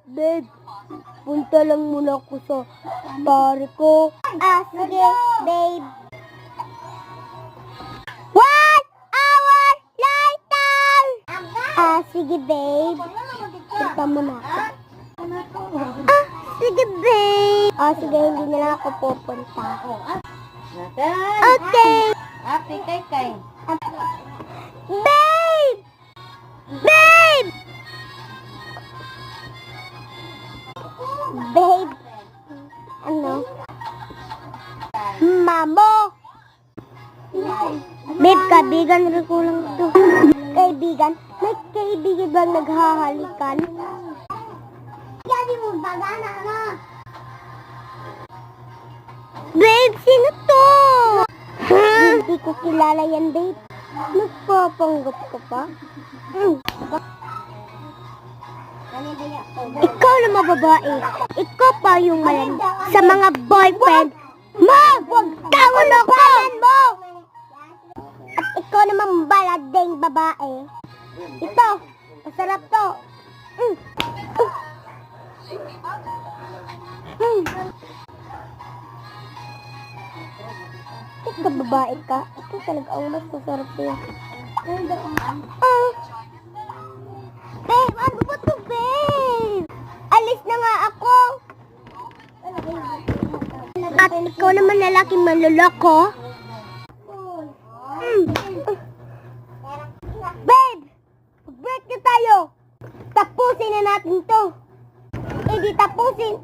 Babe, punta lang muna ako sa pare ko. Sige, babe. 1 hour later! Sige, babe. Punta muna ako. Sige, babe. Sige, hindi na lang ako pupunta. Okay. Ate, kay. Babe! Babe! Babe! Ano? Mamo! Babe, kaibigan rin ko lang ito. Kaibigan? May kaibigan bang naghahalikan? Sabi mo, bagana na. Babe, sino to? Hindi ko kilala yan, babe. Nagpapanggap ka pa? Ikaw naman babae. Ikaw pa yung malandi sa mga boyfriend. Ma! Huwag tawon ako! Mo! At ikaw naman balading babae. Ito, masarap to. Ika babae ka. Ito talaga ang mas masarap sa'yo. Babe, ano ba to, babe? Alis na nga ako. At ikaw naman lalaking manloloko. Babe, mag-break na tayo. Tapusin na natin to. Di tapusin.